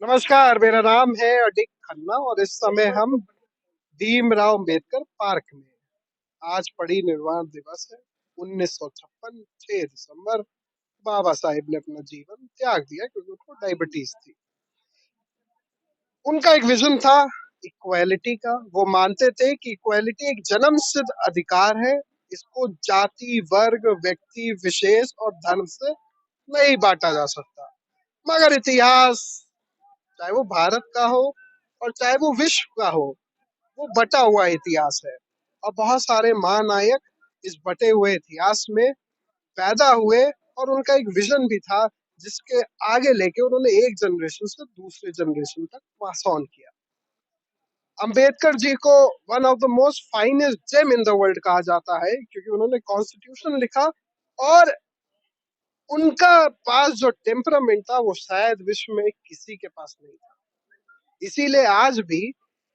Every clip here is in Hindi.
नमस्कार, मेरा नाम है अडिक खन्ना और इस समय हम भीमराव अंबेडकर पार्क में हैं। आज परिनिर्वाण दिवस है। 1956 6 दिसंबर बाबा साहेब ने अपना जीवन त्याग दिया क्योंकि उनको डायबिटीज थी। उनका एक विजन था इक्वालिटी का। वो मानते थे कि इक्वालिटी एक जन्म सिद्ध अधिकार है। इसको जाति, वर्ग, व्यक्ति विशेष और धर्म से नहीं बांटा जा सकता। मगर इतिहास, चाहे वो भारत का हो और चाहे वो विश्व का हो, वो बटा हुआ इतिहास है। और बहुत सारे महानायक इस बटे हुए इतिहास में पैदा हुए और उनका एक विजन भी था जिसके आगे लेके उन्होंने एक जनरेशन से दूसरे जनरेशन तक पास ऑन किया। अंबेडकर जी को one of the most finest gem in the world कहा जाता है क्योंकि उन्होंने कॉन्स्टिट्यूशन लिखा और उनका पास जो टेम्परामेंट था वो शायद विश्व में किसी के पास नहीं था। इसीलिए आज भी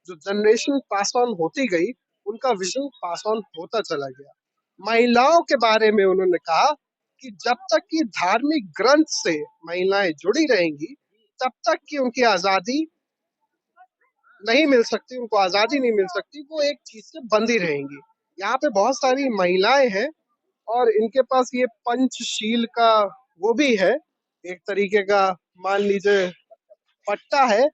जो जनरेशन पास ऑन होती गई, उनका विजन पास ऑन होता चला गया। महिलाओं के बारे में उन्होंने कहा कि जब तक कि धार्मिक ग्रंथ से महिलाएं जुड़ी रहेंगी, तब तक कि उनकी आजादी नहीं मिल सकती, उनको आजादी नहीं मिल सकती, वो एक चीज से बंधी रहेंगी। यहाँ पे बहुत सारी महिलाएं हैं और इनके पास ये पंचशील का वो भी है, एक तरीके का मान लीजिए पट्टा है।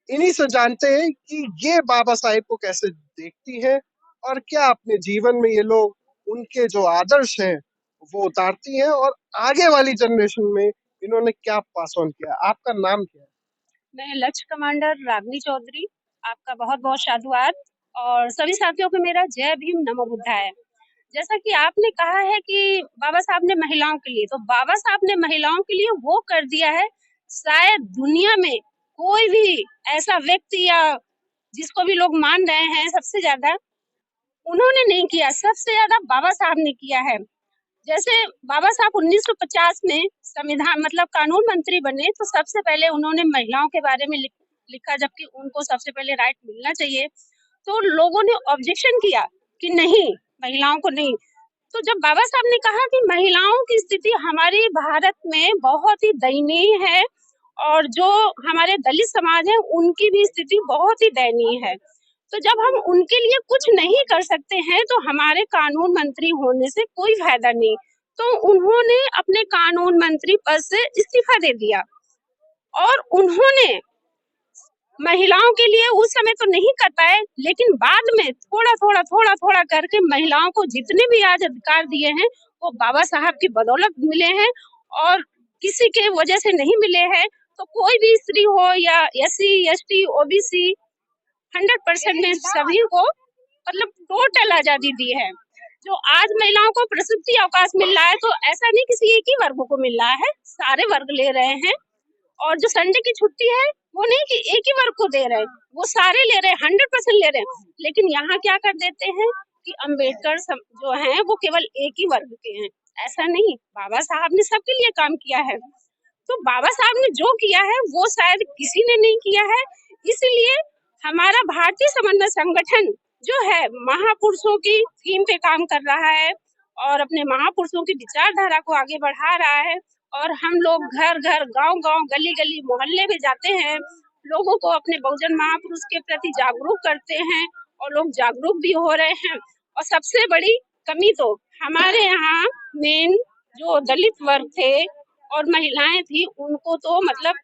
इन्हीं से जानते हैं कि ये बाबा साहेब को कैसे देखती है और क्या अपने जीवन में ये लोग उनके जो आदर्श हैं वो उतारती हैं और आगे वाली जनरेशन में इन्होंने क्या पास ऑन किया। आपका नाम क्या है? मैं लक्ष्य कमांडर रागनी चौधरी। आपका बहुत बहुत साधुवाद और सभी साथियों को मेरा जय भीम नमो बुद्धाय। जैसा कि आपने कहा है कि बाबा साहब ने महिलाओं के लिए, तो बाबा साहब ने महिलाओं के लिए वो कर दिया है शायद दुनिया में कोई भी ऐसा व्यक्ति या जिसको भी लोग मान रहे हैं सबसे ज्यादा उन्होंने नहीं किया, सबसे ज्यादा बाबा साहब ने किया है। जैसे बाबा साहब 1950 में संविधान मतलब कानून मंत्री बने तो सबसे पहले उन्होंने महिलाओं के बारे में लिखा, जबकि उनको सबसे पहले राइट मिलना चाहिए। तो लोगों ने ऑब्जेक्शन किया कि नहीं, महिलाओं को नहीं। तो जब बाबा साहब ने कहा कि महिलाओं की स्थिति हमारे भारत में बहुत ही दयनीय है और जो हमारे दलित समाज है उनकी भी स्थिति बहुत ही दयनीय है, तो जब हम उनके लिए कुछ नहीं कर सकते हैं तो हमारे कानून मंत्री होने से कोई फायदा नहीं। तो उन्होंने अपने कानून मंत्री पद से इस्तीफा दे दिया और उन्होंने महिलाओं के लिए उस समय तो नहीं कर पाए, लेकिन बाद में थोड़ा थोड़ा करके महिलाओं को जितने भी आज अधिकार दिए हैं वो बाबा साहब की बदौलत मिले हैं और किसी के वजह से नहीं मिले हैं। तो कोई भी स्त्री हो या SC ST OBC 100% में सभी को मतलब टोटल आजादी दी है। जो आज महिलाओं को प्रसूति अवकाश मिल रहा है तो ऐसा नहीं किसी एक ही वर्ग को मिल रहा है, सारे वर्ग ले रहे हैं। और जो संडे की छुट्टी है वो नहीं कि एक ही वर्ग को दे रहे हैं, वो सारे ले रहे हैं, 100% ले रहे हैं। लेकिन यहाँ क्या कर देते हैं कि अम्बेडकर जो है वो केवल एक ही वर्ग के हैं, ऐसा नहीं, बाबा साहब ने सबके लिए काम किया है। तो बाबा साहब ने जो किया है वो शायद किसी ने नहीं किया है। इसलिए हमारा भारतीय समन्वय संगठन जो है महापुरुषों की थीम पे काम कर रहा है और अपने महापुरुषों की विचारधारा को आगे बढ़ा रहा है। और हम लोग घर घर, गांव गांव, गली गली, मोहल्ले में जाते हैं, लोगों को अपने बहुजन महापुरुष के प्रति जागरूक करते हैं और लोग जागरूक भी हो रहे हैं। और सबसे बड़ी कमी तो हमारे यहाँ मेन जो दलित वर्ग थे और महिलाएं थी उनको तो मतलब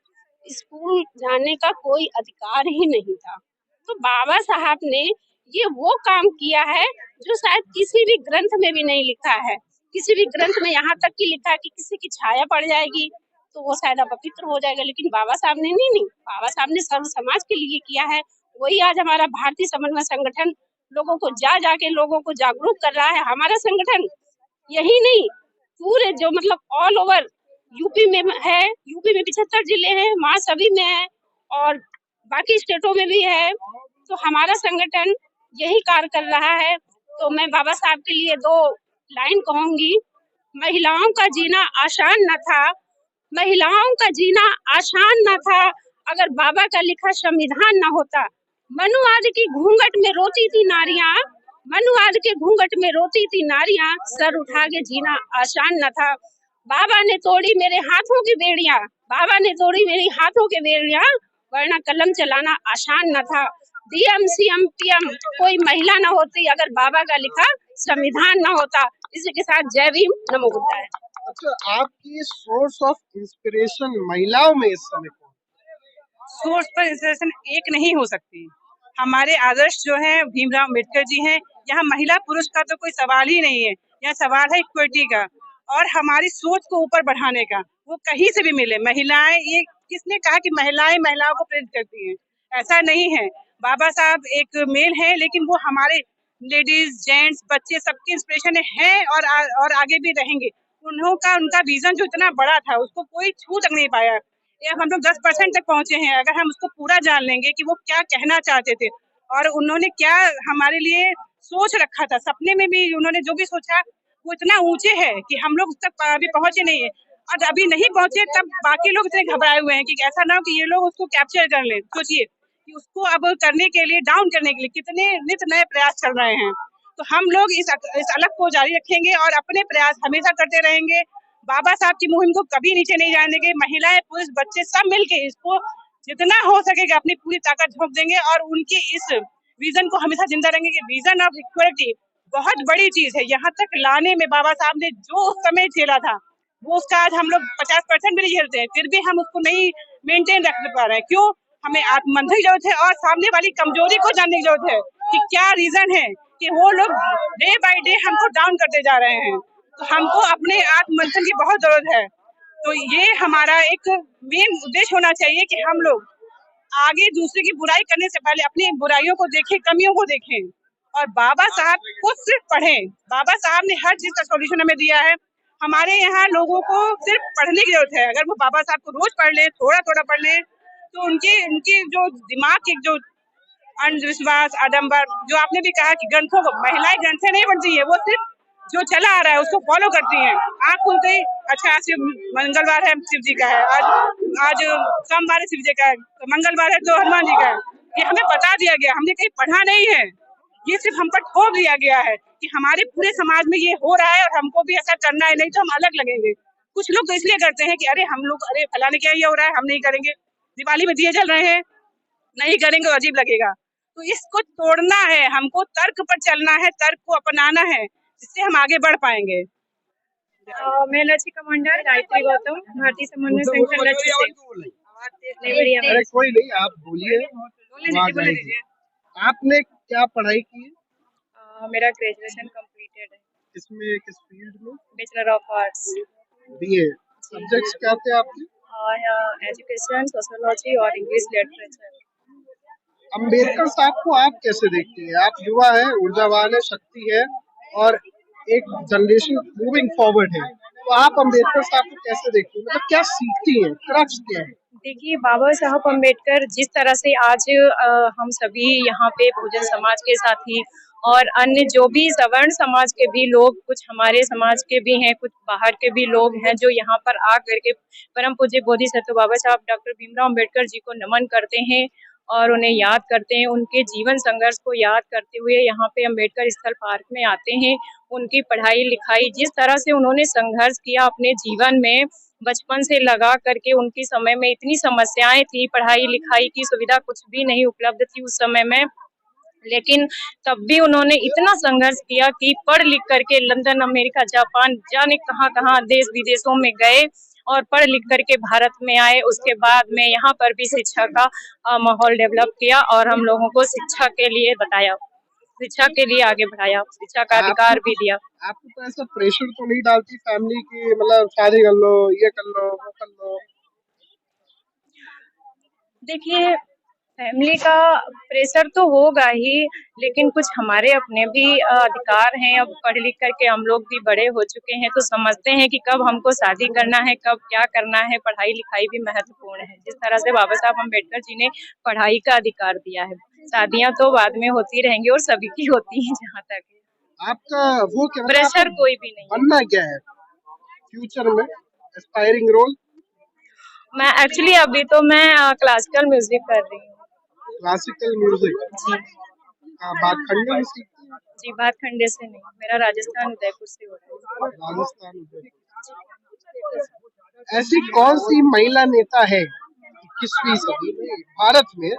स्कूल जाने का कोई अधिकार ही नहीं था। तो बाबा साहब ने ये वो काम किया है जो शायद किसी भी ग्रंथ में भी नहीं लिखा है। किसी भी ग्रंथ में यहाँ तक कि लिखा है कि किसी की छाया पड़ जाएगी तो वो शायद अपवित्र हो जाएगा, लेकिन बाबा साहब ने नहीं, बाबा साहब ने सर्व समाज के लिए किया है। वही आज हमारा भारतीय समन्वय संगठन लोगों को जाके लोगों को जागरूक कर रहा है। हमारा संगठन यही नहीं, पूरे जो मतलब ऑल ओवर यूपी में है, यूपी में 75 जिले हैं, वहाँ सभी में है और बाकी स्टेटों में भी है। तो हमारा संगठन यही कार्य कर रहा है। तो मैं बाबा साहब के लिए 2 लाइन कहूंगी। महिलाओं का जीना आसान न था, महिलाओं का जीना आसान न था, अगर बाबा का लिखा संविधान न होता। मनुवाद की घूंघट में रोती थी नारियां, मनुवाद के घूंघट में रोती थी नारियां, सर उठा के जीना आसान न था। बाबा ने तोड़ी मेरे हाथों की बेड़ियां, बाबा ने तोड़ी मेरी हाथों की बेड़ियां, वरना कलम चलाना आसान न था। डीएम सीएम पीएम कोई महिला न होती अगर बाबा का लिखा संविधान न होता। इसी के साथ जय भीम, नमो बुद्धाय। अच्छा, आपकी सोर्स ऑफ इंस्पिरेशन महिलाओं में इस समय कौन? सोर्स पर इंस्पिरेशन एक नहीं हो सकती। हमारे आदर्श जो है भीमराव अम्बेडकर जी हैं। यहाँ महिला पुरुष का तो कोई सवाल ही नहीं है, यहाँ सवाल है इक्विटी का और हमारी सोच को ऊपर बढ़ाने का। वो कहीं से भी मिले महिलाएं, ये किसने कहा कि महिलाएं महिलाओं को प्रेरित करती हैं? ऐसा नहीं है। बाबा साहब एक मेल है, लेकिन वो हमारे लेडीज जेंट्स बच्चे सबकी इंस्पिरेशन है और आगे भी रहेंगे। उनका विजन जो इतना बड़ा था उसको कोई छू तक नहीं पाया। ये हम लोग 10% तक पहुंचे हैं। अगर हम उसको पूरा जान लेंगे कि वो क्या कहना चाहते थे और उन्होंने क्या हमारे लिए सोच रखा था, सपने में भी उन्होंने जो भी सोचा वो इतना ऊंचे है कि हम लोग उस तक अभी पहुंचे नहीं है। और अभी नहीं पहुंचे तब बाकी लोग इतने घबराए हुए हैं कि ऐसा ना हो कि ये लोग उसको कैप्चर कर ले। सोचिए कि उसको अब करने के लिए, डाउन करने के लिए कितने नित नए प्रयास चल रहे हैं। तो हम लोग इस अलग को जारी रखेंगे और अपने प्रयास हमेशा करते रहेंगे। बाबा साहब की मुहिम को कभी नीचे नहीं जाने देंगे। महिलाएं पुरुष बच्चे सब मिलके इसको जितना हो सकेगा अपनी पूरी ताकत झोंक देंगे और उनकी इस विजन को हमेशा जिंदा रहेंगे कि विजन ऑफ इक्वलिटी बहुत बड़ी चीज है। यहाँ तक लाने में बाबा साहब ने जो उस समय झेला था वो उसका आज हम लोग 50% भी नहीं झेलते हैं, फिर भी हम उसको नहीं मेंटेन रख पा रहे हैं। क्यों? हमें आत्मबंधन की जरूरत है और सामने वाली कमजोरी को जानने की जरूरत है कि क्या रीजन है कि वो लोग डे बाय डे हमको डाउन करते जा रहे हैं। तो हमको अपने आत्ममंथन की बहुत जरूरत है। तो ये हमारा एक मेन उद्देश्य होना चाहिए कि हम लोग आगे दूसरे की बुराई करने से पहले अपनी बुराइयों को देखें, कमियों को देखें और बाबा साहब को सिर्फ पढ़ें। बाबा साहब ने हर चीज का सॉल्यूशन हमें दिया है। हमारे यहाँ लोगों को सिर्फ पढ़ने की जरूरत है। अगर वो बाबा साहब को रोज पढ़ ले, थोड़ा थोड़ा पढ़ ले, तो उनकी उनकी जो दिमाग की जो अंधविश्वास, आडंबर, जो आपने भी कहा कि ग्रंथों को, महिलाएं ग्रंथें नहीं पढ़ती है, वो सिर्फ जो चला आ रहा है उसको फॉलो करती हैं। आँख खुलते ही अच्छा आज मंगलवार है, शिव जी का है, आज आज सोमवार है, शिव जी का है, तो मंगलवार है तो हनुमान जी का है। ये हमें बता दिया गया, हमने कहीं पढ़ा नहीं है, ये सिर्फ हम पर थोप दिया गया है कि हमारे पूरे समाज में ये हो रहा है और हमको भी ऐसा करना है, नहीं तो हम अलग लगेंगे। कुछ लोग तो इसलिए करते हैं कि अरे हम लोग, अरे फलाने क्या ये हो रहा है, हम नहीं करेंगे। दिवाली में दिए जल रहे हैं, नहीं करेंगे तो अजीब लगेगा। तो इसको तोड़ना है, हमको तर्क पर चलना है, तर्क को अपनाना है, जिससे हम आगे बढ़ पाएंगे। मैं लक्ष्य कमांडर गायत्री गौतम, भारतीय समन्वय संगठन लक्ष्य से। अरे कोई नहीं, आप बोलिए, आवाज आएगी। आपने क्या पढ़ाई की है? मेरा ग्रेजुएशन कंप्लीटेड है। इसमें किस फील्ड में? Bachelor of arts. BA. Subjects क्या थे आपके? एजुकेशन, सोशियोलॉजी और इंग्लिश लिटरेचर। अम्बेडकर साहब को आप कैसे देखती हैं? आप युवा है, ऊर्जावान है, शक्ति है और एक जनरेशन मूविंग फॉरवर्ड है, तो आप अम्बेडकर साहब को कैसे देखती हैं? मतलब क्या सीखती हैं? क्रक्स क्या है? देखिए, बाबा साहब अम्बेडकर जिस तरह से आज हम सभी यहाँ पे बहुजन समाज के साथी और अन्य जो भी सवर्ण समाज के भी लोग, कुछ हमारे समाज के भी हैं, कुछ बाहर के भी लोग हैं, जो यहाँ पर आ करके परम पूज्य बोधिसत्व बाबा साहब डॉक्टर भीमराव अम्बेडकर जी को नमन करते हैं और उन्हें याद करते हैं। उनके जीवन संघर्ष को याद करते हुए यहाँ पे अम्बेडकर स्थल पार्क में आते हैं। उनकी पढ़ाई लिखाई, जिस तरह से उन्होंने संघर्ष किया अपने जीवन में, बचपन से लगा करके, उनकी समय में इतनी समस्याएं थी, पढ़ाई लिखाई की सुविधा कुछ भी नहीं उपलब्ध थी उस समय में, लेकिन तब भी उन्होंने इतना संघर्ष किया कि पढ़ लिख करके लंदन, अमेरिका, जापान, जाने कहाँ कहाँ देश विदेशों में गए और पढ़ लिख करके भारत में आए। उसके बाद में यहाँ पर भी शिक्षा का माहौल डेवलप किया और हम लोगों को शिक्षा के लिए बताया, शिक्षा के लिए आगे बढ़ाया, शिक्षा का अधिकार भी दिया। आपको तो ऐसा प्रेशर तो नहीं डालती फैमिली की, मतलब शादी कर लो, ये कर लो, वो कर लो? देखिए, फैमिली का प्रेशर तो होगा ही, लेकिन कुछ हमारे अपने भी अधिकार हैं। अब पढ़ लिख करके हम लोग भी बड़े हो चुके हैं, तो समझते हैं कि कब हमको शादी करना है, कब क्या करना है। पढ़ाई लिखाई भी महत्वपूर्ण है, जिस तरह से बाबा साहब अम्बेडकर जी ने पढ़ाई का अधिकार दिया है। शादियां तो बाद में होती रहेंगी और सभी की होती हैं जहाँ तक है। आपका वो क्या, मतलब प्रेशर आपको कोई भी नहीं है। बनना क्या है फ्यूचर में, एस्पायरिंग रोल? मैं एक्चुअली अभी तो मैं क्लासिकल म्यूजिक कर रही हूँ। Classical music? जी भातखंडे में सीखती हैं? जी, भातखंडे से नहीं, मेरा राजस्थान उदयपुर से हो रहा है। राजस्थान, उदयपुर। ऐसी कौन सी महिला नेता है 21वीं सदी में भारत में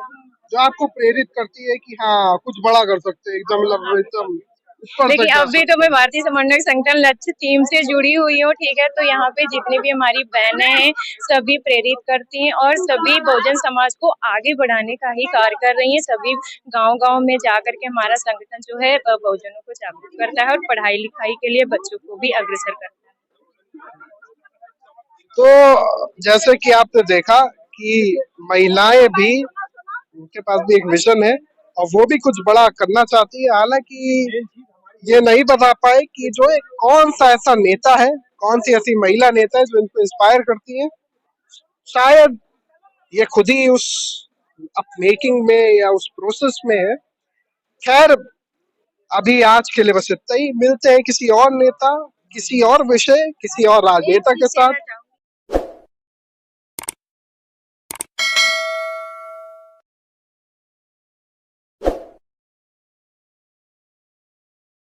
जो आपको प्रेरित करती है कि हाँ कुछ बड़ा कर सकते हैं, एकदम मतलब एकदम ऊपर देखिए, तक जा अभी तो सकते मैं हैं? भारतीय समन्वय संगठन लक्ष्य टीम से जुड़ी हुई हूँ, ठीक है? तो यहाँ पे जितनी भी हमारी बहनें हैं, सभी प्रेरित करती हैं और सभी बहुजन समाज को आगे बढ़ाने का ही कार्य कर रही हैं। सभी गाँव-गाँव में जाकर के हमारा संगठन जो है बहुजनों को जागरूक करता है और पढ़ाई-लिखाई के लिए बच्चों को भी अग्रसर करता है। तो जैसे कि आपने देखा कि महिलाएं भी, उनके पास भी एक विजन है और वो भी कुछ बड़ा करना चाहती है। हालांकि ये नहीं बता पाए कि जो एक कौन सा ऐसा नेता है, कौन सी ऐसी महिला नेता है जो इनको इंस्पायर करती है। शायद ये खुद ही उस अप मेकिंग में या उस प्रोसेस में है। खैर, अभी आज के लिए बस इतना ही। मिलते हैं किसी और नेता, किसी और विषय, किसी और राजनेता के साथ।